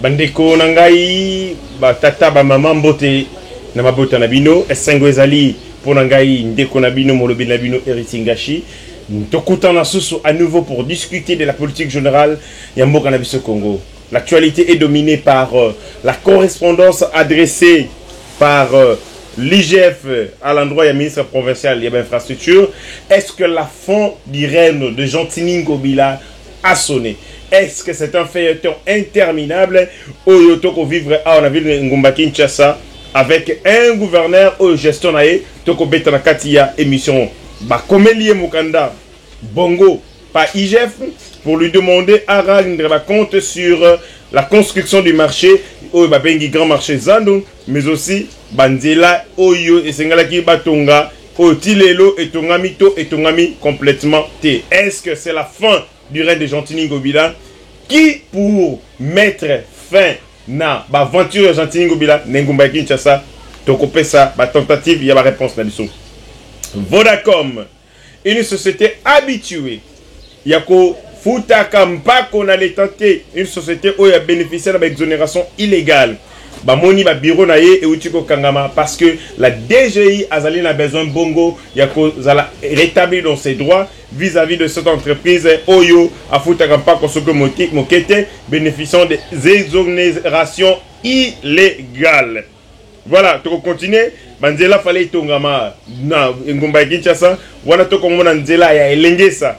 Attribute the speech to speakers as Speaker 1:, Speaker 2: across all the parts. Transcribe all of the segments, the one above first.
Speaker 1: bandeko nangai ba tata ba maman mbote na mabota na bino esengo ezali pour nangai ndeko na bino molobi na bino Eritingashi tokutana susu à nouveau pour discuter de la politique générale ya mboka na biso Congo. L'actualité est dominée par la correspondance adressée par l'IGF à l'endroit du ministre provincial de l'infrastructure. Est-ce que la fin du règne de Jean-Tini Ngobila a sonné? Est-ce que c'est un feuilleton interminable où il faut vivre à la ville de Ngumba-Kinshasa avec un gouverneur au gestion nae toko betana katia émission ba komelie mukanda bongo par IGF pour lui demander à rendre compte sur la construction du marché au babengi grand marché Zandu, mais aussi bandela oyo et sengalaki batonga otilelo et tongamito et tongami complètement té. Est-ce que c'est la fin du règne de Jean-Tini Ngobila qui pour mettre fin na ba aventure Jean-Tini Ngobila Ngumba Kinshasa tokopé ça ba tentative il y a la réponse na biso. Vodacom, une société habituée yako futaka mpako na letante, une société où il a bénéficié de l'exonération illégale. Bamoni ba bureau na ye et utiko kangama parce que la DGI azali na besoin bongo yako zala rétablir dans ses droits vis-à-vis de cette entreprise Oyo afutaka mpako soko mokete bénéficiant des exonérations illégales. Voilà, tu continuer. Banzela fallait tongama na Ngumba Kinshasa. Wana to komona nzela ya elengesa.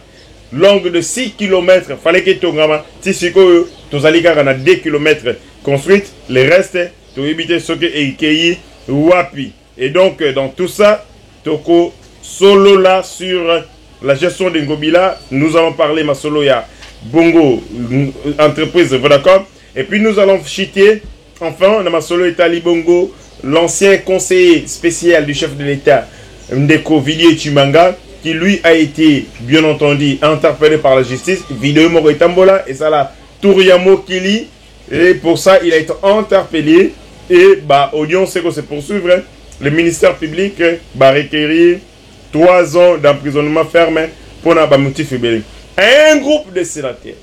Speaker 1: Longue de 6 km, fallait que tongama. Tisiko tozali kaka na 2 km construite. Le reste, to éviter ce que Eikeyi Wapi. Et donc dans tout ça, toko solo là sur la gestion de Ngobila, nous allons parler ma solo ya Bongo entreprise Vodacom. Et puis nous allons chiter enfin dans ma solo Itali Bongo l'ancien conseiller spécial du chef de l'État, Ndeko Villiers Chimanga, qui lui a été, bien entendu, interpellé par la justice, vidéo Moritambola, et ça là, Touriamo Kili, et pour ça, il a été interpellé, et bah, audience, c'est qu'on se poursuivre, hein. Le ministère public va requérir 3 ans d'emprisonnement ferme pour un motif fébrile. Un groupe de sénateurs,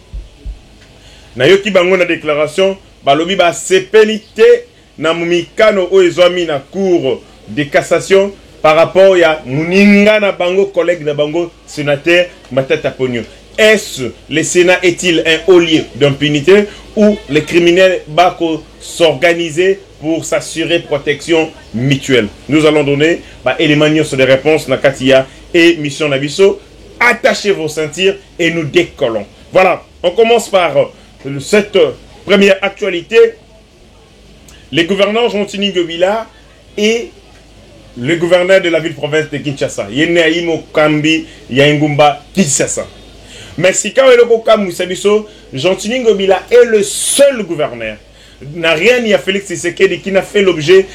Speaker 1: Nayoki Bango na déclaration, Balobi ba sépélité, na mumikano oezwami na cour de cassation par rapport à Muninga na bango collègue na bango sénateur Matata Pogno. Est-ce le Sénat est-il un haut lieu d'impunité ou les criminels bako s'organiser pour s'assurer protection mutuelle? Nous allons donner éléments de réponse na Katia et Mission Nabiso. Attachez vos ceintures et nous décollons. Voilà, on commence par cette première actualité. Les gouverneurs Jean-Tini Ngobila et le gouverneur de la ville-province de Kinshasa. Yeneaimo Kambi Ngumba Kinshasa. Mais si quand Jean-Tini Ngobila est le seul gouverneur, n'a rien ni à Félix Tshisekedi qui n'a fait l'objet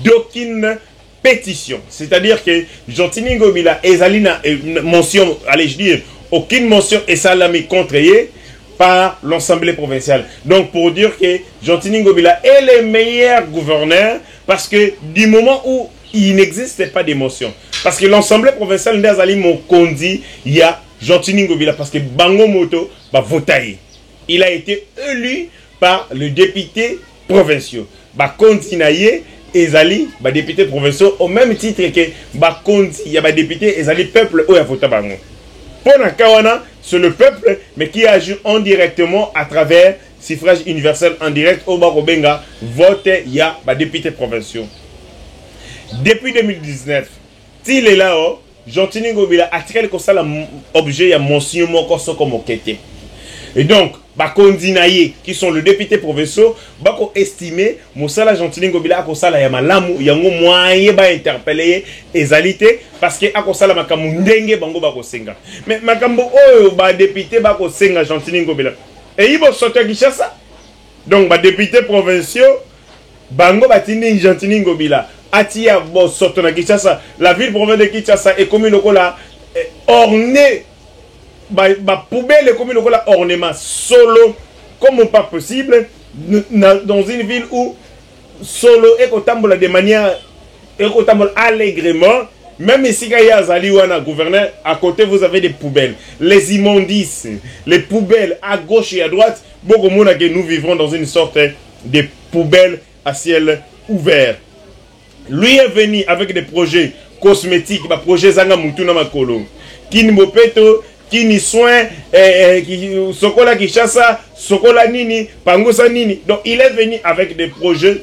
Speaker 1: d'aucune pétition. C'est-à-dire que Jean-Tini Ngobila et Zalina mention, allez je dire, aucune mention et salami contre eux par l'Assemblée provinciale. Donc pour dire que Jean-Tini Ngobila est le meilleur gouverneur parce que du moment où il n'existe pas d'émotion, parce que l'Assemblée provinciale d'Azali Mokondi, il y a Jean-Tini Ngobila parce que Bango Moto va voter. Il a été élu par le député provinciaux. Bakondi Naye Ezali, député provinciaux, au même titre que Bakondi, il y a des députés Ezali peuple où il a voté Bango. Pour Nakawana, c'est le peuple, mais qui agit indirectement à travers suffrage universel en direct au Barobenga, vote il y a des députés provinciaux. Depuis 2019, s'il est là, Jean-Tini Ngobila a tiré comme ça l'objet à mention comme enquêté. Et donc, Bakondi Naye, qui sont les députés provinciaux, bako estimé, Moussala Jean-Tini Ngobila a kosala ya malamu, yango moyen ba interpeller ezalité parce que a kosala makamu ndenge bango bako senga. Mais makambo oyo ba député bako senga Jean-Tini Ngobila. Et ibo soto Kinshasa. Donc ba députés provinciaux bango batini Jean-Tini Ngobila. Atia bo soto na Kinshasa, la ville province de Kinshasa est commune lokola ornée. Poubelle comme le ornement solo comme pas possible dans une ville où solo est de manière allègrement. Même ici il y a Zaliwana gouverneur, à côté vous avez des poubelles, les immondices, les poubelles à gauche et à droite. Beaucoup de monde que nous vivons dans une sorte des poubelles à ciel ouvert. Lui est venu avec des projets cosmétiques, des projets Zanga Mutuna Makolo. Kini Mopeto, Kini Soin, Sokola Kishasa, Sokola Nini, Pangosa Nini. Donc il est venu avec des projets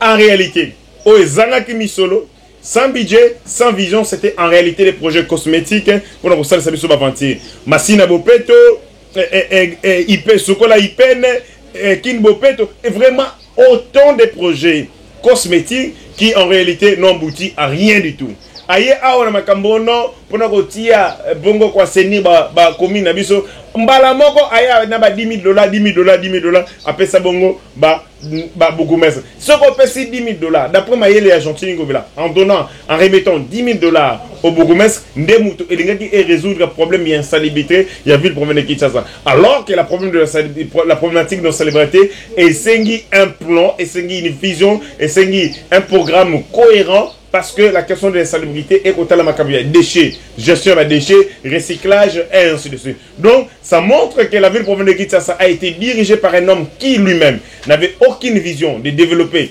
Speaker 1: en réalité. Oh, Zanga Kimi Solo, sans budget, sans vision, c'était en réalité des projets cosmétiques pour nous ça le aventure. Massina Bopeto, IP Sokola Ipen, Kin Bopeto, et vraiment autant de projets cosmétiques qui en réalité n'ont abouti à rien du tout. Aye awa na makambo no pona kotia bongo kwa seni ba commune na biso mbala moko aya na ba $10,000 $10,000 apesa bongo ba bourgmestre soko pesi $10,000 d'après mayele ya Gentini Ngobila en donnant en remettant $10,000 au bourgmestre ndemuto elingaki et résoudre le problème d'insalubrité ya ville province de Kinshasa alors que la problématique de salubrité est sengi un plan et sengi une vision et sengi un programme cohérent. Parce que la question de l'insalubrité est au la macabia. Déchets, gestion des déchets, recyclage et ainsi de suite. Donc, ça montre que la ville province de Kinshasa a été dirigée par un homme qui lui-même n'avait aucune vision de développer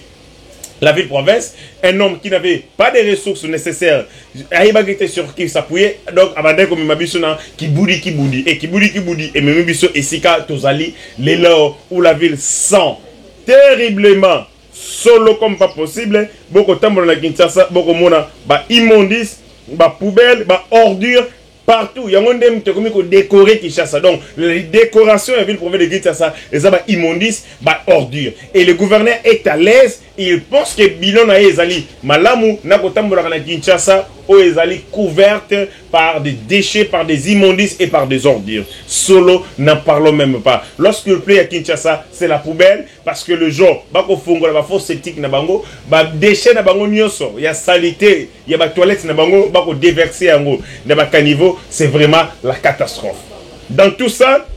Speaker 1: la ville province. Un homme qui n'avait pas de ressources nécessaires. Aïbagité sur qui s'appuyait. Donc, avant comme Mabissona, qui boudi. Et même Bisso et Sika Tozali, les lors où la ville sent terriblement solo comme pas possible, beaucoup de la Kinshasa, beaucoup de monde, immondice, poubelle, ordure, partout. Il y a un monde qui décorer Kinshasa. Donc, les décorations de la ville province de Kinshasa, ils ont immondice, ordure. Et le gouverneur est à l'aise, il pense que bilan na ezali malamu na kotambola na Kinshasa o ezali couverte par des déchets, par des immondices et par des ordures. Solo n'en parlons même pas. Lorsque le plaît à Kinshasa, c'est la poubelle parce que le jour bako fongo la fosse septique na bango, déchets na bango nyonso, il y a saleté, il y a toilette na bango bako déverser yango na caniveau, c'est vraiment la catastrophe. Dans tout ça,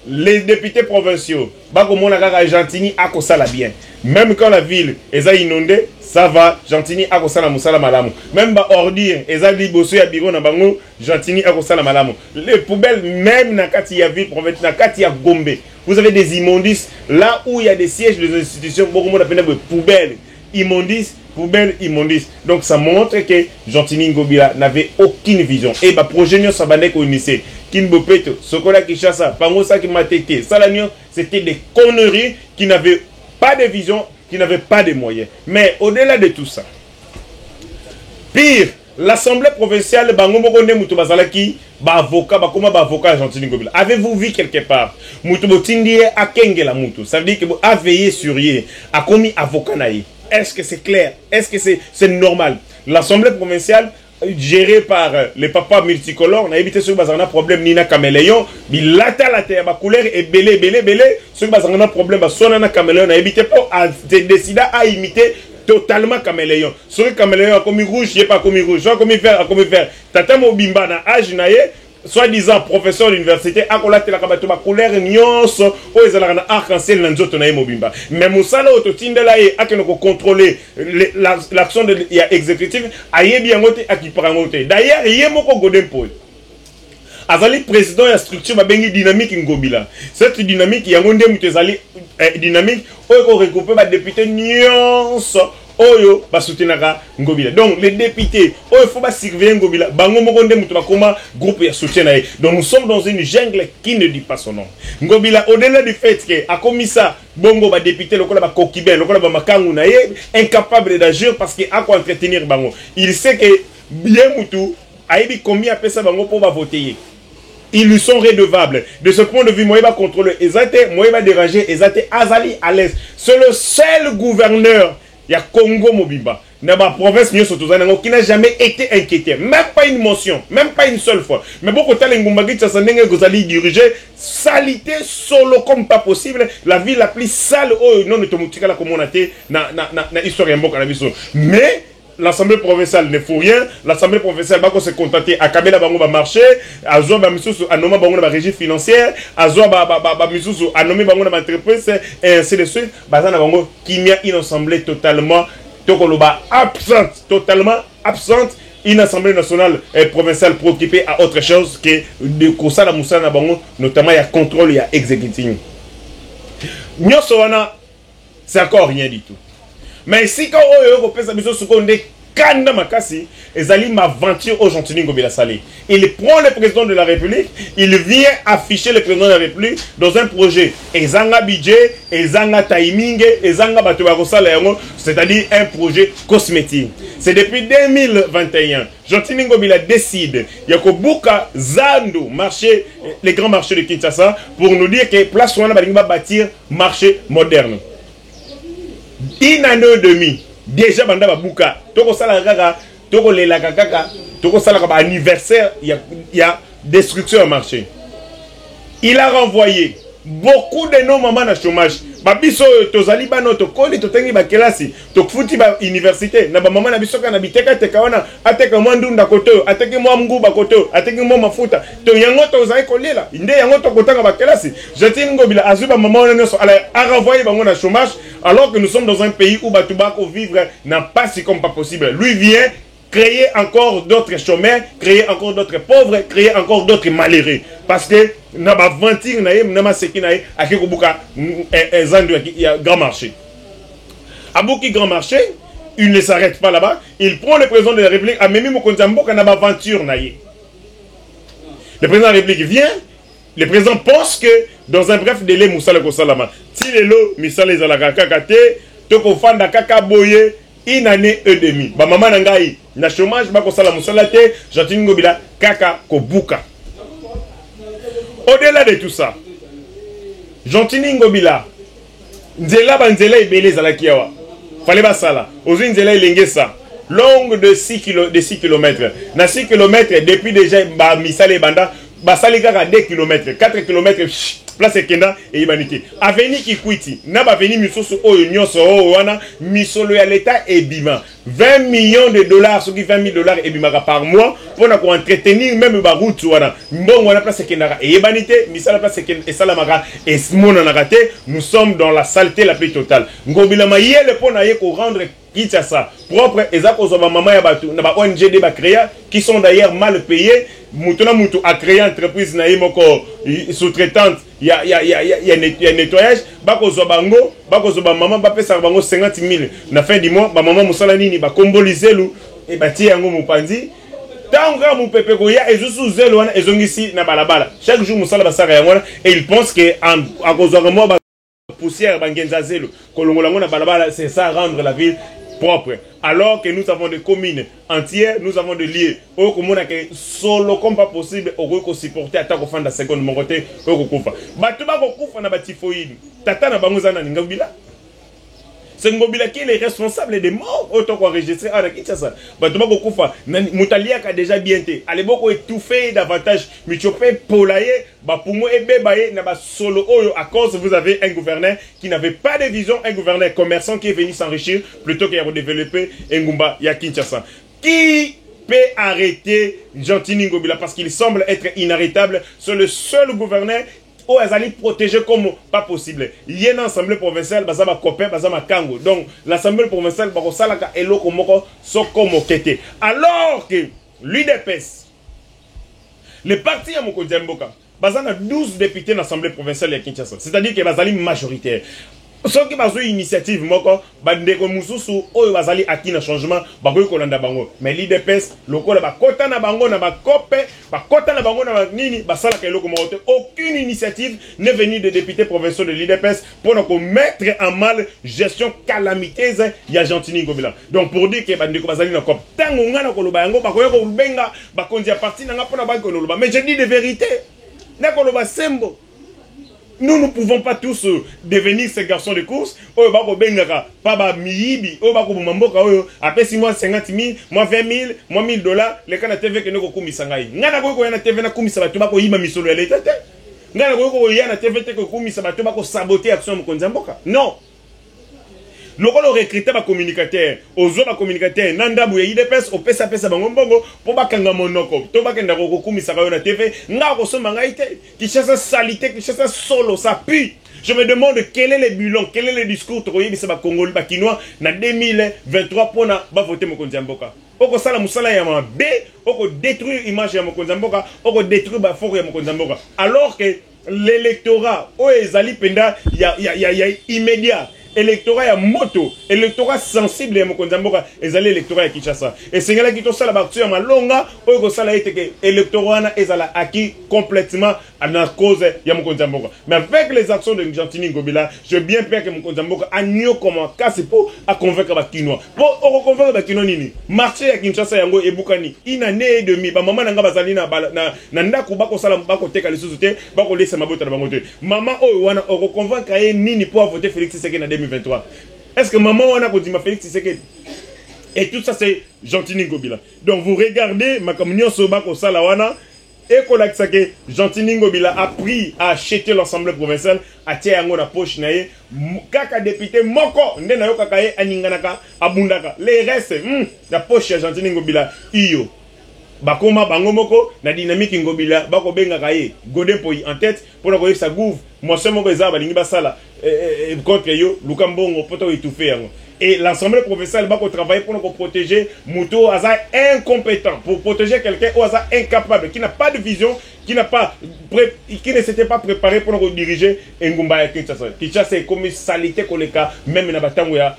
Speaker 1: les députés provinciaux, bako mona kaka Gentini akosala bien. Même quand la ville est inondée, ça va, Gentini akosala musala malamu. Même ba ordure, ezali bosso ya biro na bango, Gentini akosala malamu. Les poubelles même na kati ya ville province na kati ya Gombe. Vous avez des immondices là où il y a des sièges des institutions, beaucoup de monde appelle poubelles, immondices, poubelles, immondices. Donc ça montre que Gentini Ngobila n'avait aucune vision. Et bah projet nyo sabane ko initié. Kinbopeto, Sokola Kishasa, Pangosa Kimatete, Salanio, c'était des conneries qui n'avaient pas de vision, qui n'avaient pas de moyens. Mais au-delà de tout ça, pire, l'Assemblée provinciale, Bangomokonde Moutobazalaki, avocat, avocat Gentini Ngobila. Avez-vous vu quelque part Moutobotindie a Kengela Moutou. Ça veut dire que vous avez veillé sur yé, a commis avocat naï. Est-ce que c'est clair? Est-ce que c'est normal? L'Assemblée provinciale, géré par les papas multicolores, on a évité ce que problème Nina Caméléon, mais la couleur est belé, ce que on a problème, Sonana Caméléon, on a évité pour décider à imiter totalement Caméléon. Ce que Caméléon a commis rouge, il n'est pas commis rouge, a commis vert, Tata Mobimba na âge naïe, soi-disant professeur d'université, a collaté la couleur nyonso, ou ils ont arc-en-ciel dans notre naïe Mobimba. Mais Moussala Autotindela a que nous contrôler l'action de l'exécutif, a yé bien noté à qui prend noté. D'ailleurs, il y a beaucoup de points. Azali président de la structure babengi dynamique Ngobila. Cette dynamique, il y a un dynamique, où on regroupe les députés nyonso. Oyo basutenaka Ngobila. Donc les députés, il faut surveiller Ngobila. Bango mokonde mutuba koma groupe ya soutien nae. Donc nous sommes dans une jungle qui ne dit pas son nom. Ngobila au-delà du fait que a commis ça bongo ba député lokola ba kokibe lokola ba makangu nae incapable d'agir parce que a quoi entretenir bango. Il sait que bien mutu aibi combien pesa bango pour ba voter. Ils lui sont redevables. De ce point de vue, moi, il va contrôler. Moi, il va déranger. Azali à l'aise. C'est le seul gouverneur. Il y a Congo Mobimba. Dans la province qui n'a jamais été inquiété. Même pas une motion. Même pas une seule fois. Mais beaucoup de gens vous allez diriger. Salité solo comme pas possible. La ville la plus sale. Oh non, la communauté. Na histoire mais l'Assemblée provinciale ne faut rien. L'Assemblée provinciale va se contenter à Kabela Bango va marcher, à Zoa Bamisusu à nommer Bango la régie financière, à Zoa Bamisusu à nommer Bango la entreprise et ainsi de suite. Bazana Bango qui met une assemblée totalement absente, totalement absente. Une assemblée nationale et provinciale préoccupée à autre chose que de Kosala Moussana Bango, notamment il y a contrôle, il y a exécutif. Nyosoana c'est encore rien du tout. Mais si quand on peut ça biso seconde kanda makasi ezali m'aventure au Gentini Ngobila Salé. Il prend le président de la République, il vient afficher le président de la République dans un projet ezanga budget, ezanga timing, ezanga bato ba kosala yango, c'est-à-dire un projet cosmétique. C'est depuis 2021 Gentini Ngobila décide ya ko buka zando marché, les grands marchés de Kinshasa pour nous dire que place wana ba bâtir marché moderne. Une année et demie déjà banda babuka toko sala kaka toko lela kaka toko sala ka anniversaire il y a destruction au marché. Il a renvoyé beaucoup de nos mamans à chômage. Babiso tozali bano to koli to tengi ba kelasi to futi ba université na ba maman na biso kana biteka teka wana ateka mwandu ndakoto ateke mwa mguba koto ateke mwa mafuta to yango to zali kolela inde yango to kotanga ba kelasi. Gentini Ngobila azuba maman na nso a renvoyé bango na chômage alors que nous sommes dans un pays où batubako vivre n'a pas si comme pas possible. Lui vient créer encore d'autres chômeurs, créer encore d'autres pauvres, créer encore d'autres malheureux. Parce que n'a pas ventir n'a pas seki n'a a qui kubuka il y a grand marché. À Bouki grand marché, il ne s'arrête pas là-bas. Il prend le président de la République à Memi Mokonzambo n'a pas venture naïe. Le président de la République vient. Le président pense que dans un bref délai Moussa le Kosalama, si le lot Moussa Zalaka kakate, toko fanda kaka boye. Une année et demie. Ba maman nangai na chômage ba ko sala musala te, Gentini Ngobila kaka ko buka. Au-delà de tout ça, Gentini Ngobila nzela ba nzela ebele zalaki yawa. Fallait ba sala. Ozu nzela elengesa longue de 6 km. Na 6 km depuis déjà ba misale banda ba sali kaka 2 km, 4 km place Kenda et Ibanité. Avenue Kikwiti, n'a pas venu misoso oyo nyonso wana misolo ya l'état et bima. 20 millions de dollars, ce qui 20 000 dollars et bima par mois pour entretenir même ba route wana. Mbongo wana place Kenda et Ibanité, misala place Kenda et salamaka et mona na raté, nous sommes dans la saleté la plus totale. Ngobila mayele pona ye ko rendre Kinshasa propre ezako zoba mama ya batu na ba ONG de ba créa qui sont d'ailleurs mal payés. Mutuna mutu a créé entreprise na yemoko sous-traitante il y a nettoyage bako zobango bako zoba maman ba pesa bango 50 000 na fin du mois ba maman musala nini ba kombolizelu e bati yango mupanzi tanga mu pepe ko ya ezusu zelu wana ezongisi na balabala chaque jour musala basaka yango et il pense que a kozwa mo ba poussière bangenza zelu kolongola ngo na balabala c'est ça rendre la ville propre. Alors que nous avons des communes entières, nous avons des lieux. Au commun que solo comme pas possible, au qu'on supporter à ta fin de la seconde mon côté, au kufa. Batuba kufa na batifoïde. Tata na bangozana ngabila. C'est Ngobila qui est le responsable des morts autant qu'on enregistré à la Kinshasa. Batuba kufa. Mutalia a déjà bien été. Allez beaucoup étouffé davantage. Michopé polaye. Bapumo et bébaye n'a pas solo à cause vous avez un gouverneur qui n'avait pas de vision, un gouverneur commerçant qui est venu s'enrichir plutôt qu'il a développé Ngumba ya Kinshasa. Qui peut arrêter Gentini Ngobila parce qu'il semble être inarrêtable. C'est le seul gouverneur où ils allaient protéger comme pas possible. Il y a une assemblée provinciale, bazama copain, bazama kango. Donc l'assemblée provinciale, barosalaka eloko moko sokomo kete. Alors que l'UDPS, le parti à Moko Djemboka, bazana 12 députés dans l'assemblée provinciale de Kinshasa. C'est-à-dire que bazali majoritaire. Sauf que bazou initiative moko bandeko mususu oyo bazali aki na changement bakoy kolanda bango mais l'IDPS lokola ba kota na bango na ba kope ba kota na bango na nini basala ka eloko moko te. Aucune initiative n'est venue des députés provinciaux de l'IDPS pour nous mettre en mal gestion calamiteuse ya Gentini Ngobila. Donc pour dire que bandeko bazali na kop tango ngana koloba yango bakoy ko benga bakonzi ya parti na ngapona ba koloba mais je dis de vérité na koloba sembo. Nous ne pouvons pas tous devenir ces garçons de course. Oh, bako bengaka, paba miyibi, oh bako bumamboka, oh, après 6 mois 50 000, moi 20 000, moi 1000 $, les cas na TV que nous kumisa ngai. Ngana ko na TV na kumisa batu bako yima misolo ya leta te. Ngana ko ya na TV te ko kumisa batu bako saboter action mokonzi mboka. Non. Lokolo recruter ba communicateur, ozo ba communicateur, nandabu ya IDPS o pesa bango mbongo po bakanga monoko. To bakenda ko kumisa ka yo na TV, nga ko soma ngai te. Kinshasa salité, Kinshasa solo, ça pue. Je me demande quel est le bilan, quel est le discours to yebisa ba Congolais ba Kinois na 2023 pona ba voter mokonzi mboka. Oko sala musala ya mabe, oko détruire image ya mokonzi mboka, oko détruire ba fort ya mokonzi mboka. Alors que l'électorat o ezali penda ya immédiat électorat ya moto, électorat sensible ya mokonzi mboka ezali électorat ya Kinshasa. Et sengela ki to sala ba ya malonga oyo ko sala ete électorat na ezala acquis complètement à la cause ya mokonzi mboka. Mais avec les actions de Gentini Ngobila, je bien peur que mokonzi mboka a nyo comment casser pour à convaincre ba Kinois. Pour convaincre ba Kinois nini? Marché ya Kinshasa yango ebukani une année et demie ba maman nga bazali na ndako bako sala bako teka les sociétés bako laisser mabota na bango te. Maman oyo wana oko convaincre nini pour voter Félix Tshisekedi en 2023. Est-ce que maman wana ko dit ma Félix Tshisekedi? Et tout ça c'est Gentini Ngobila. Donc vous regardez ma communion soba ko sala wana et ko la que Gentini Ngobila a pris à acheter l'Assemblée provinciale à tia yango na poche nae kaka député moko nde na yo kaka ye aninganaka abundaka les restes la poche ya Gentini Ngobila iyo bakoma bango moko na dynamique Ngobila bako benga kaye Godin Poyi en tête pour ko sa gouv moi seulement ko za balingi basala contre yo Lukambongo poto étouffé yango. Et l'Assemblée provinciale va travailler pour nous protéger Mouto Aza incompétent, pour protéger quelqu'un au hasard incapable, qui n'a pas de vision, qui ne s'était pas préparé pour nous diriger Ngumba Kinshasa. Kinshasa c'est comme salité koleka même na batango ya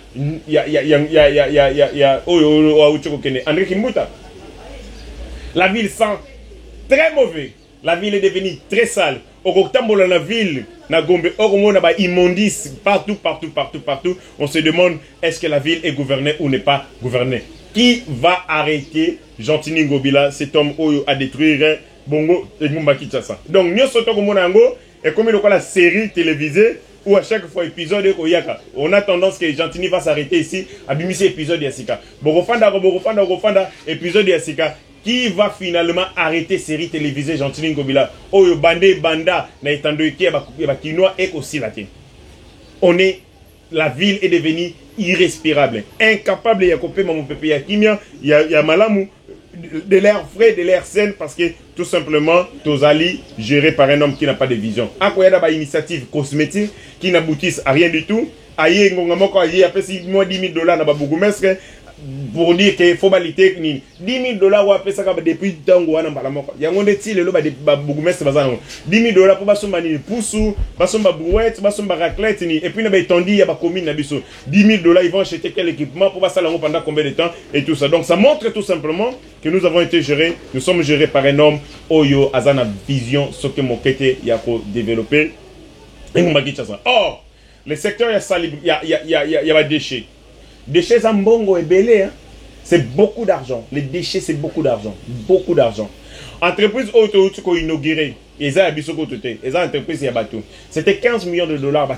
Speaker 1: André Kimbuta. La ville sent très mauvais. La ville est devenue très sale. Au Oktambola la ville, na Gombe, Oromo na ba immondice partout. On se demande est-ce que la ville est gouvernée ou n'est pas gouvernée. Qui va arrêter Gentini Ngobila, cet homme oyo à détruire Bongo et Ngumba Kinshasa. Donc nous sommes comme Monango et comme il y a la série télévisée où à chaque fois épisode on a tendance que Gentini va s'arrêter ici à bimisi épisode Yassika. Borofanda épisode Yassika. Qui va finalement arrêter série télévisée Gentini Ngobila? Oyo bandé banda na etando eke ba Kinois et aussi latin. La ville est devenue irrespirable, incapable de couper mon pépé ya kimia, ya malamu de l'air frais, de l'air sain parce que tout simplement Tozali géré par un homme qui n'a pas de vision. Akoyada ba initiative cosmétique qui n'aboutissent à rien du tout. Aye ngonga moko aye après si moi $10 000 na ba bougumestre pour dire qu'il faut baliter $10 000 ou après ça depuis tango wana mbala moko yango ndeti lelo ba bougumestre bazana $10 000 pour basomba ni poussou basomba brouette basomba raclette ni et puis na ba etondi ya ba commune na biso $10 000 ils vont acheter quel équipement pour basala ngo pendant combien de temps et tout ça. Donc ça montre tout simplement que nous avons été gérés, nous sommes gérés par un homme oyo azana vision ce que mokete ya ko développer et ngumba Kinshasa. Or le secteur ya ba déchets. Déchets Zambongo et Belé, hein? C'est beaucoup d'argent. Les déchets, c'est beaucoup d'argent. Beaucoup d'argent. Entreprise auto inaugurée. Ils ont une entreprise à bateau. C'était $15 millions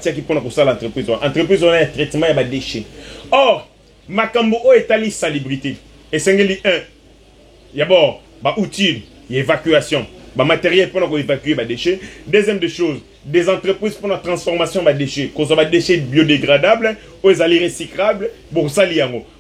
Speaker 1: qui prennent pour ça l'entreprise. L'entreprise a un traitement de déchets. Or, Makambo est allé salubrité. Et c'est un. D'abord, outils, évacuation. Matériel pour évacuer les déchets. Deuxième des choses, des entreprises pour la transformation des déchets. Qu'on soit des déchets biodégradables, ou des alliés recyclables, pour ça,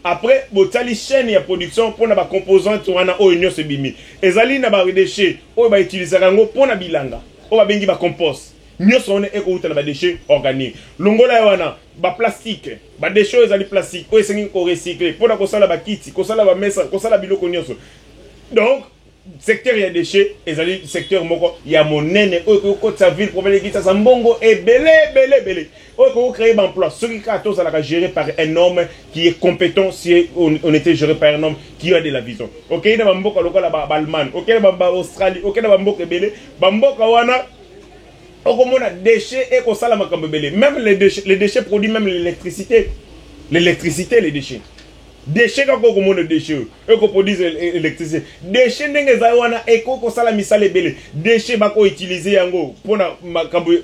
Speaker 1: après, vous avez une chaîne de production pour les composantes ou union se bimi. Les alliés des déchets, ou va utiliser pour la bilanga, ou va bengi compost. Nous sommes des déchets organiques. Longola wana, plastique, déchets les plastiques, ou ils sont recyclés pour la consala ba kiti, consala ba mesa, consala biloko nyonso. Donc secteur il y a déchets et le secteur moko il y a mon nene au sa ville province qui ça mbongo et belé au créer emploi ceux qui sont à la géré par un homme qui est compétent si on était géré par un homme qui a de la vision. OK il y a mboko lokola ba Allemagne, OK il y a Australie, OK il y a mboko belé mboko wana okomona déchets et ko sala makambo belé même les déchets produisent même l'électricité les déchets. Déchets quand on a déchets et qu'on produise l'électricité déchets ndenge za wana et qu'on sala misale belé déchets bako utiliser yango pour na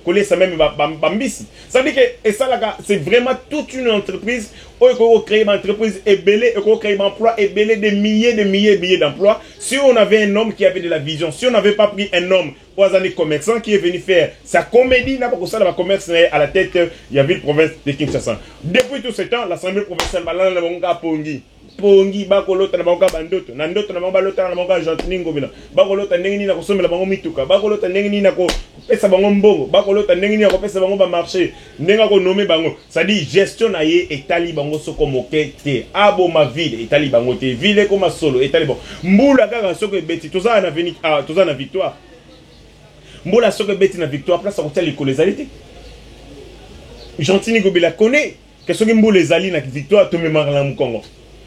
Speaker 1: coller ça même bambisi ça veut dire que et ça là c'est vraiment toute une entreprise ou qu'on crée une entreprise et belé et qu'on crée un emploi et belé des milliers d'emplois. Si on avait un homme qui avait de la vision, si on n'avait pas pris un homme aux années commerçants qui est venu faire sa comédie n'a pas que ça la commerce à la tête il y avait le province de Kinshasa. Depuis tout ce temps l'Assemblée provinciale balana na bonga pongi bakolota na bango bandoto na ndoto na bango balota na bango Gentini Ngobila bakolota ndenge nini na kosomela bango mituka bakolota ndenge nini na ko pesa bango mbongo bakolota ndenge nini na ko pesa bango ba marché ndenge ko nommer bango ça dit gestion na ye etali bango soko mokete abo ma ville etali bango te ville comme solo etali bon mbula kaka soko ebeti toza na veni toza na victoire mbula soko ebeti na victoire place à côté les colésalité Gentini Ngobila connaît que soki mbule ezali na victoire tomemaka na Congo.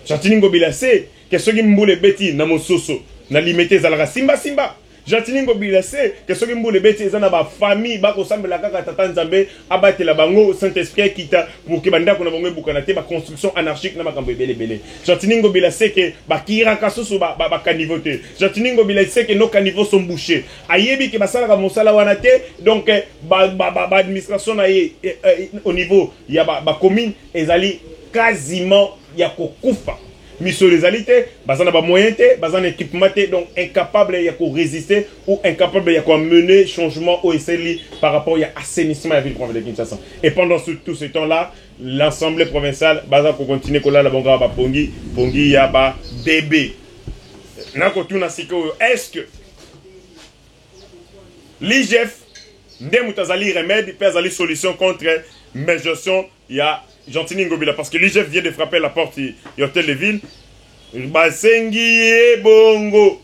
Speaker 1: Gentili Ngobila se que soki mbule beti na mososo na limité ezalaka simba simba. Gentili Ngobila se que soki mbule beti eza na ba famille bakosambela kaka tata nzambe abatela bango Saint-Esprit kita pour que bandako na bango ebukana te ba construction anarchique na makambo ebele bele. Gentili Ngobila se que bakiraka susu ba caniveau te. Gentili Ngobila se que nos caniveaux sont bouchés. Ayebi ke basalaka mosala wana te donc administration na au niveau ya ba commune ezali quasiment ya kokufa. Miso les alités, bazana ba moyen te, bazana équipement te, donc incapable ya ko résister ou incapable ya ko mener changement au SLI par rapport à assainissement à la ville province de Kinshasa. Et pendant tout ce temps-là, l'Assemblée provinciale baza ko continuer ko la bonga ba pongi ya ba bébé. Na ko tuna siko est-ce que l'IGF ndemutazali remède peut azali solution contre mes gestion ya Gentili Ngobila, parce que l'IGF vient de frapper la porte de l'hôtel de ville. Basengi bongo.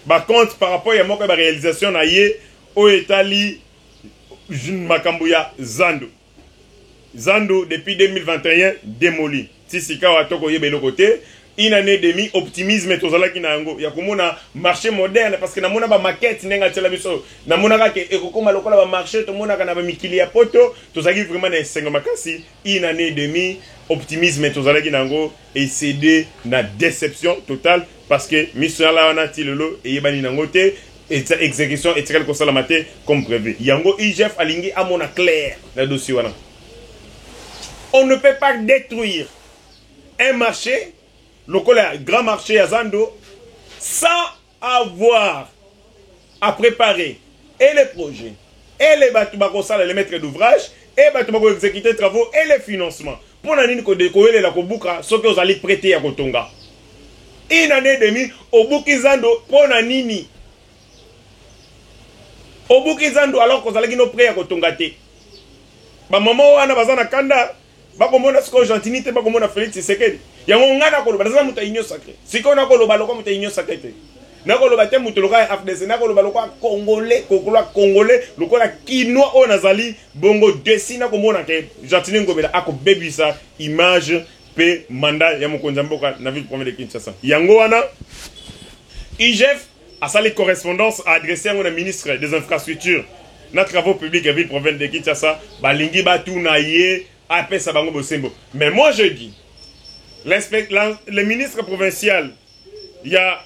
Speaker 1: Par contre, par rapport à la réalisation au Italie, Makambuya Zando. Zando, depuis 2021, démoli. Tisika Watoko Yebelo côté. Une année et demie, optimisme tozala kinango. Ya kumona marché moderne parce que na mona ba maquette nenga tela biso. Na mona ka ke ekokoma lokola ba marché to mona kana ba mikili ya poto. Tozaki vraiment na sengo makasi. Une année et demie, optimisme tozala kinango et cédé na déception totale parce que mission la wana tilolo et yebani nango te et exécution et tirel ko sala maté comme prévu. Yango IGF alingi a mona clair na dossier wana. On ne peut pas détruire un marché le grand marché à Zando sans avoir à préparer et les projets et les bâtiments, les maîtres d'ouvrage et les bâtiments exécuter les travaux et les financements pour la ligne de la Kobuka ce que vous allez prêter à Kotonga une année et demie au Bukizando pour la nini au Bukizando alors que vous allez nous prêter à Kotonga te ba maman wana bazana kanda bakomona siko gentilité bakomona Félix Tshisekedi yango ngana koloba bazana muta union sacrée siko na koloba lokwa muta union sacrée te na koloba te muta lokwa FDC na koloba lokwa congolais lokwa kinois o nazali bongo desina komona ke Gentili Ngobila ako bebisa image pe mandat ya mokonzi mboka na ville province de Kinshasa yango wana IGF a sali correspondance à adresser à mon ministre des infrastructures na travaux publics à ville province de Kinshasa balingi batu na ye après ça bango bosembo. Mais moi je dis le ministre provincial il y a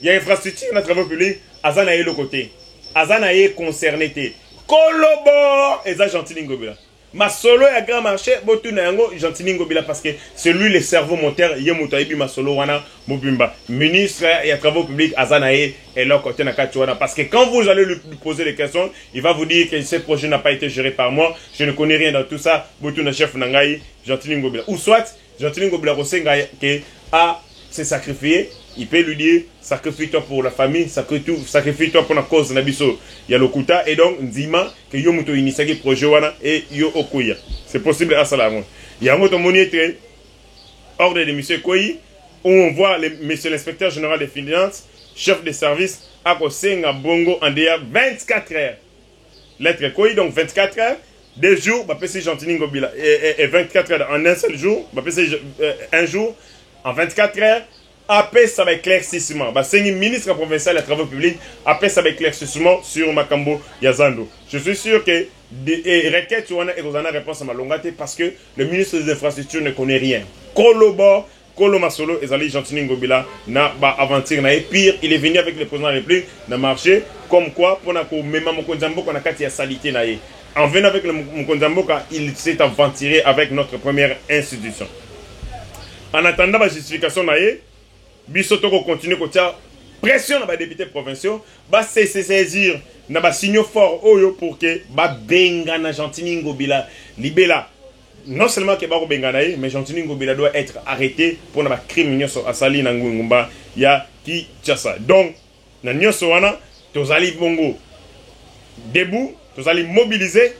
Speaker 1: infrastructure dans les travaux publics azana est le côté azana est concerné te collabore et ça Gentili Ngobila ma solo ya grand marché botu na yango Gentili Ngobila parce que c'est lui le cerveau moteur yemuta ibi ma solo wana mobimba ministre ya travaux publics azana est le côté na katuana parce que quand vous allez lui poser des questions il va vous dire que ce projet n'a pas été géré par moi, je ne connais rien dans tout ça botu na chef nangai Gentili Ngobila ou soit Gentili Ngobila kosenga que a se sacrifier. Il peut lui dire, sacrifie-toi pour la famille, sacrifie-toi pour la cause de Nabiso. Il y a le Kuta, et donc, Nzima, que yo muto inisagi projet wana, et yo okuya. C'est possible à ça. Il y a un autre moniteur, ordre de monsieur Koyi, où on voit monsieur l'inspecteur général des finances, chef de service, à Kosenga Bongo, en déjà 24 heures. Lettre Koyi, donc 24 heures, 2 jours, bah, c'est Gentili Ngobila, et 24 heures en un seul jour, bah, c'est un jour, en 24 heures, après ça va éclaircissement. C'est un ministre provincial des travaux publics. Après ça va éclaircissement sur Makambo Yazando. Je suis sûr que des requêtes sur une réponse à ma longate parce que le ministre des infrastructures ne connaît rien. Kolobor, Kolomasolo et Zali Gentili Ngobila n'a pas aventure. Et pire, il est venu avec le président de la République dans le marché. Comme quoi, pour même Mokonzambo qu'on a quatre salité naïe. En venant avec le Mokonzambo, il s'est aventuré avec notre première institution. En attendant la justification naïe. Bisotoko continue à faire pression dans les députés provinciaux, va se saisir dans les signaux forts pour que Benga na Gentili Ngobila libéla. Non seulement que Baro Benga mais Gentili Ngobila doit être arrêté pour la crime à Sali Nangumba ya ki tchasa. Donc, na nyoso wana tozali bongo debout, tozali mobiliser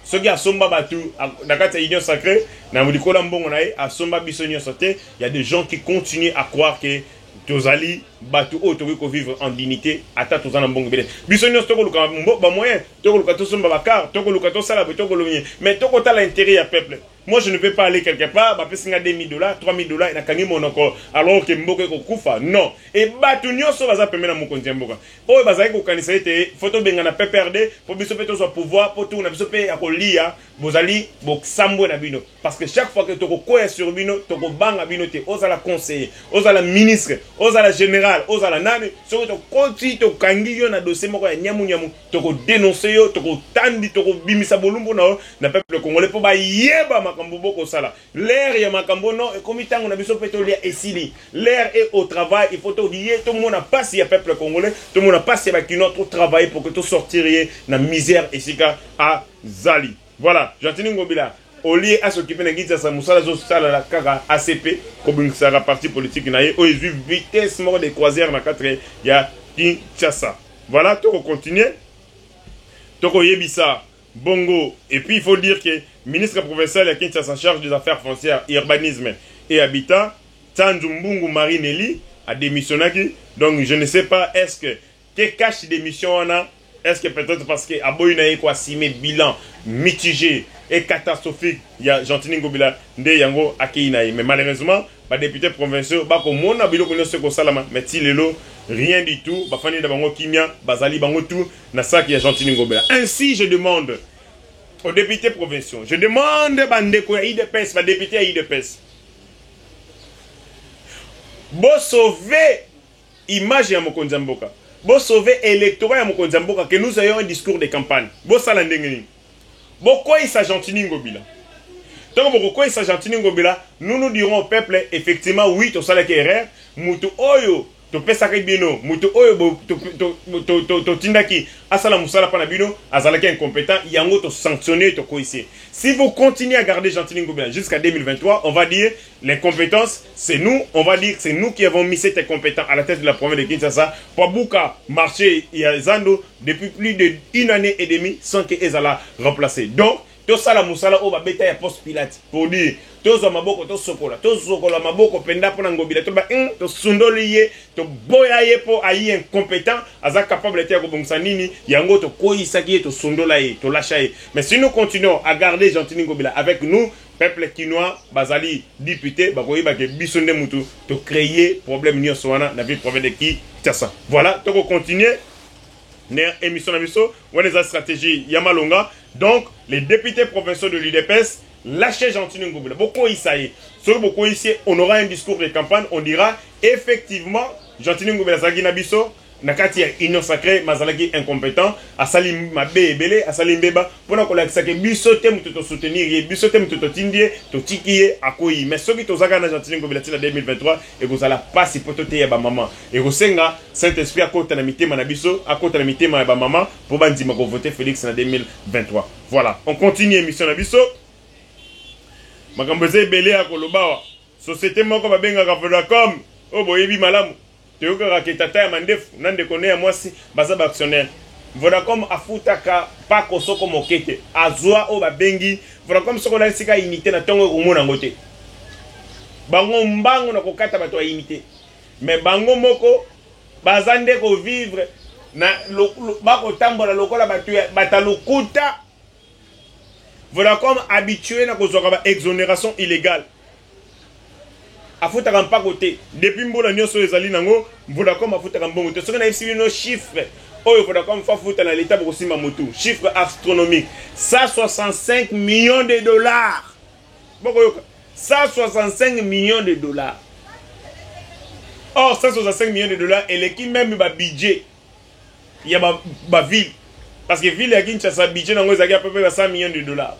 Speaker 1: ceux qui asomba batu dans union sacrée na mudikola mbongo nae asomba bisonyo sote il y a des gens qui continuent à croire que tozali batu o to ko vivre en dignité ata to zana mbongo bele biso nyos to ko luka ba moyen to ko luka to somba bakar to ko luka to sala to ko lumie mais to ko ta l'intérêt ya peuple. Moi je ne vais pas aller quelque part ba pesinga $2,000 $3,000 et na kangi monoko alors que mboke ko kufa non et batu nyos baza pemena mokonzi mboka o baza ko kanisa ete photo benga na PPRD pour biso peto so pouvoir pour tout na biso pe akolia bozali boksambwe na bino parce que chaque fois que to ko koya sur bino to ko banga bino te ozala conseiller ozala ministre ozala général ozala nani so to konti to kangi yo na dossier moko ya nyamu to ko dénoncer yo to ko tandi to ko bimisa bolumbu na peuple congolais po ba yeba makambo boko sala l'air ya makambo non et comme tango na biso peto lia esili l'air est au travail il faut to lier tout le monde a passé ya peuple congolais tout le monde a passé ba kino to travailler pour que to sortir na misère esika a zali voilà Gentini Ngobila au lieu à s'occuper de Kinshasa Moussala Zosala la Kaka ACP comme ça parti politique naie au vitesse mort des croisières na 4 ya Kinshasa voilà tout continuer tout yebisa bongo et puis il faut dire que ministre provincial à Kinshasa en charge des affaires foncières urbanisme et habitat Tandjumbungu Marinelli a démissionné donc je ne sais pas est-ce que cache démission on a est-ce que peut-être parce que Aboynaye quoi simé bilan mitigé et catastrophique il y a Gentini Ngobila nde yango akinaye mais malheureusement ba député provinciaux ba ko mona biloko nyonso ko salama mais tilelo rien du tout ba fani da bango kimia bazali bango tout na ça qui est Gentini Ngobila ainsi je demande aux députés provinciaux je demande bandeko ya IDPS ba député ya IDPS bo sauver image ya mokonzi mboka bo sauver électorat ya mokonzi mboka que nous ayons un discours de campagne bo sala ndengeni bo quoi il s'agit Gentini Ngobila donc bo quoi il s'agit Gentini Ngobila nous dirons au peuple effectivement oui to sala ke erreur mutu oyo to pesa ka bino mutu oyo to tindaki asala musala pa na bino azalaki incompétent yango to sanctionner to koiser si vous continuez à garder Gentini Ngobila jusqu'à 2023 on va dire les compétences c'est nous on va dire c'est nous qui avons mis cet incompétent à la tête de la province de Kinshasa pour Buka marché et Zando depuis plus d'une année et demie sans que ezala remplacé donc to sala musala o ba beta ya post pilate pour dire tozo maboko to sokola maboko penda pona Ngobila to ba to sundoli ye to boya ye po ayi incompétent aza capable de ko bongisa nini yango to koisaki to sundola ye to lâcha ye mais si nous continuons à garder Gentini Ngobila avec nous peuple kinois bazali député ba koyiba ke bisonde mutu to créer problème nyonso wana na ville province de Kinshasa voilà to ko continuer ne émission na biso wana za stratégie ya malonga donc les députés provinciaux de l'UDPS lâchez Gentini Ngobila beaucoup isaïe sur beaucoup ici on aura un discours de campagne on dira effectivement Gentini Ngobila zagi na biso nakati ya union sacrée mazalaki incompétent asali mabe ebele asali mbeba pona ko lakisa ke biso te mutu to soutenir ye biso te mutu to tindie to tikiye akoyi mais soki to zaka na Gentini Ngobila tina 2023 et vous allez pas si poto te ya ba maman et rosenga Saint-Esprit akota na mitema na biso akota na mitema ya ba maman pour bandima ko voter Félix na 2023 voilà on continue émission na biso makambo ebele ya kolobawa société moko babengaka Vodacom o boyebi malamu teyoka ke tata ya mandefu nande kone ya mwasi baza ba actionnaire Vodacom afutaka pa kosoko mokete azwa o babengi Vodacom soko na sika unité na tongo komona ngote bango mbango na kokata bato ya unité mais bango moko bazande ko vivre na bako tambola lokola bato ya batalukuta Vodacom habitué na kozwaka ba exonération illégale afutaka mpa côté depuis mbola nyonso ezali nango Vodacom afutaka mbongo te soki na yebisi no chiffre oyo Vodacom fa futa na l'état pour simba motu chiffre astronomique 165 millions de dollars boko yoka 165 millions de dollars or 165 millions de dollars et l'équipe même ba budget il y a ba ville parce que ville ya Kinshasa budget nango ezaki à peu près 100 millions de dollars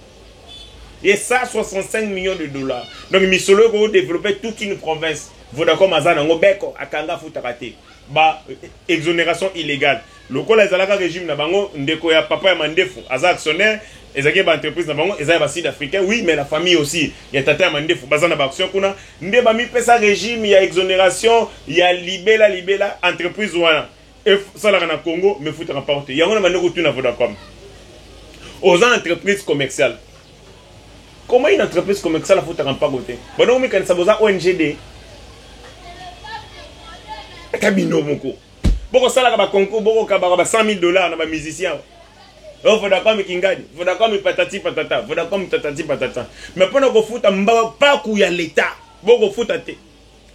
Speaker 1: et ça 65 millions de dollars donc misolo ko développer toute une province Vodacom azana ngo beko akanga futakate ba exonération illégale lokola ezalaka régime na bango ndeko ya papa ya mandefu aza actionnaire ezaki ba entreprise na bango ezali ba sud africain oui mais la famille aussi ya tata ya mandefu bazana ba action kuna nde ba mi pesa régime ya exonération ya libela entreprise wana et ça la na Congo me futaka porte yango na bandeko tu na Vodacom aux entreprises commerciales. Comment une entreprise commerciale a foutu un pas côté? Bon, nous, on ONGD. Kabino moko. Boko sala ka concours boko ka ba $100,000 na ba musicien. Oh Vodacom kingadi, Vodacom patati patata, Vodacom patati patata. Mais pendant ko futa mbaba pa ku ya l'état. Boko futa te.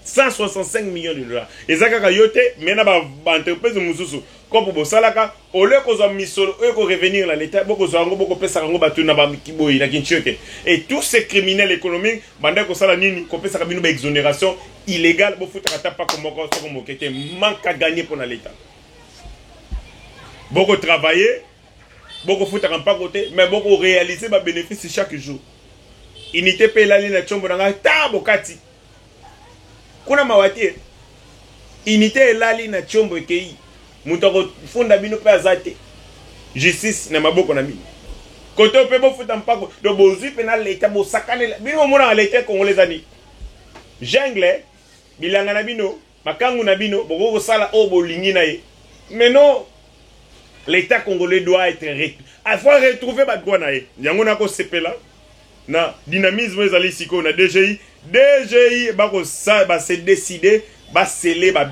Speaker 1: 165 millions de dollars. Et ça kaka yote mena ba entreprise mususu comme bo salaka au lieu ko zo misolo e ko revenir la l'état boko zo ngo boko pesa ngo batu na ba kiboyi na kinchoke. Et tous ces criminels économiques banda ko sala nini ko pesa ka bino ba exonération illégale bo futa kata pa comme kete manque à gagner pour l'état. Boko travailler boko futa kan pa côté mais boko réaliser ba bénéfice chaque jour. Unité pe la ligne chombo na ta bokati. Kuna mawati unité elali na chombo ekei mutoko funda bino pe azate justice na maboko na bino koto pe bo futa mpako do bozui pe na leta bo sakane bino mona leta congolais ani jungle bilanga na bino makangu na bino boko sala o bolingi na ye mais non l'état congolais doit être faut retrouver ba droit na ye yango na ko sepela na dynamisme ezali siko na DGI bako sa ba se décider ba sceller ba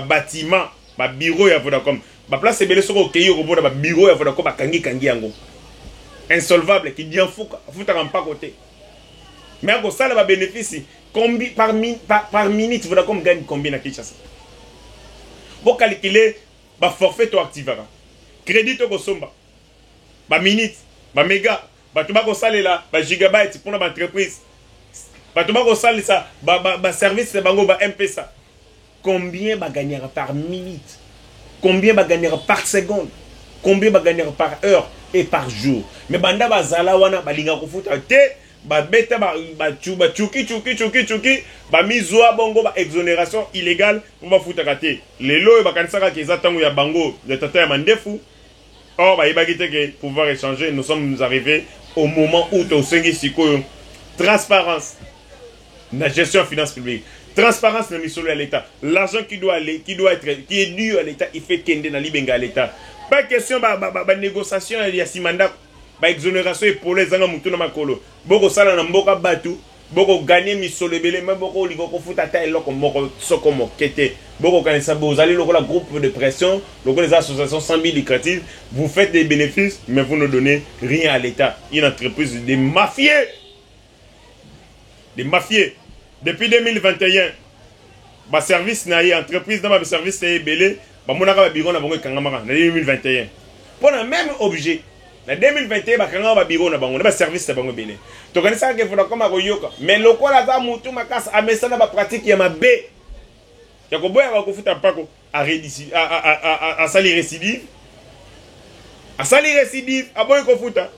Speaker 1: bâtiment ba bureau ya Vodacom ba place ebele soko keyo ko bona ba bureau ya Vodacom ba kangi yango insolvable qui dit en fuka pas côté mais ko sala ba bénéfice combien par minute Vodacom gagne combien na Kinshasa bo calculer ba forfait to activera crédit to ko somba ba minute ba méga ba to ba ko salela ba gigabyte pour na entreprise tu vas ça service de bango ba M-Pesa. Combien va gagner par minute? Combien va gagner par seconde? Combien va gagner par heure et par jour? Mais banda bazala wana balinga ko futa te ba beta ba chuki ba mizwa bongo ba exonération illégale pour ba futa kate. Lelo ba kanisaka ke zatango ya bango de tata ya mandefu. Oh ba ibagite ke pouvoir échanger, nous sommes arrivés au moment où to sengi sikoyo transparence. La gestion finance publique, transparence dans mission à l'État, l'argent qui est dû à l'État, il fait kende na libenga à l'État. Pas question ba négociation ya simanda, ba exonération et pour les anga mutu na makolo. Boko sala na mboka batu, boko gagner mission lebele, mais boko ligo ko futa ta eloko moko soko mokete. Boko kanisa vous allez le groupe de pression, les associations sans but lucratif, vous faites des bénéfices, mais vous ne donnez rien à l'État. Une entreprise des mafieux. Des mafieux. Depuis 2021, ma service na entreprise dans ma service na belé, ba monaka ba bureau na bango kangamaka na 2021. Pour le même objet, na 2021 ba kanga ba bureau na bango na ba service na bango belé. To kanisa ke Vodacom a koyoka, mais lokola za mutu makasa amesa na ba pratique ya mabe. Ya ko boya ba ko futa pako a sali récidive. A sali récidive, a boya ko futa.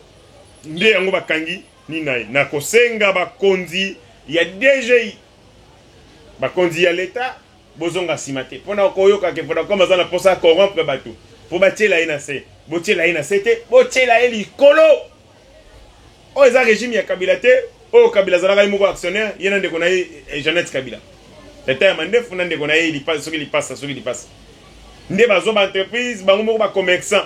Speaker 1: Nde yango ba kangi ni nae na ko senga ba konzi. Il y a DGI. Bah, quand il y a l'État, bozonga simate. Pendant qu'on yoka que pendant comme ça on a pensé à corrompre bateau. Pour bâtir la NAC. Bâtir la NAC, c'était bâtir la LI colo. Oh, ils ont régime, il y a Kabila. Oh, Kabila, ça a été actionnaire. Il y a un de qu'on a Jeannette Kabila. C'était un mandat, il y a un de qu'on a il passe, ce qu'il passe, ce qu'il passe. Ndé bazo ba entreprise, ba ngumo ba commerçant.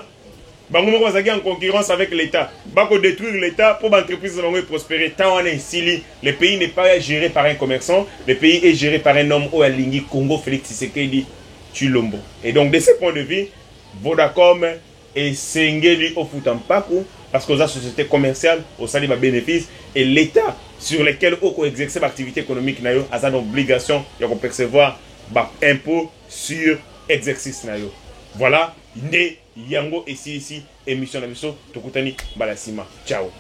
Speaker 1: Ba ngumo ba en concurrence avec l'État. Ba ko détruire l'État pour ba entreprise ba prospérer. Tant on est ici, le pays n'est pas géré par un commerçant, le pays est géré par un homme au Alingi Congo Félix Tshisekedi Tshilombo. Et donc de ce point de vue, Vodacom et Sengeli au Futampaku parce que la société commerciale au salut ba bénéfice et l'État sur lequel on exerce l'activité économique nayo a une obligation de percevoir ba impôt sur exercice nayo. Voilà, Nde Yango ici émission na biso tokutani balasima. Ciao.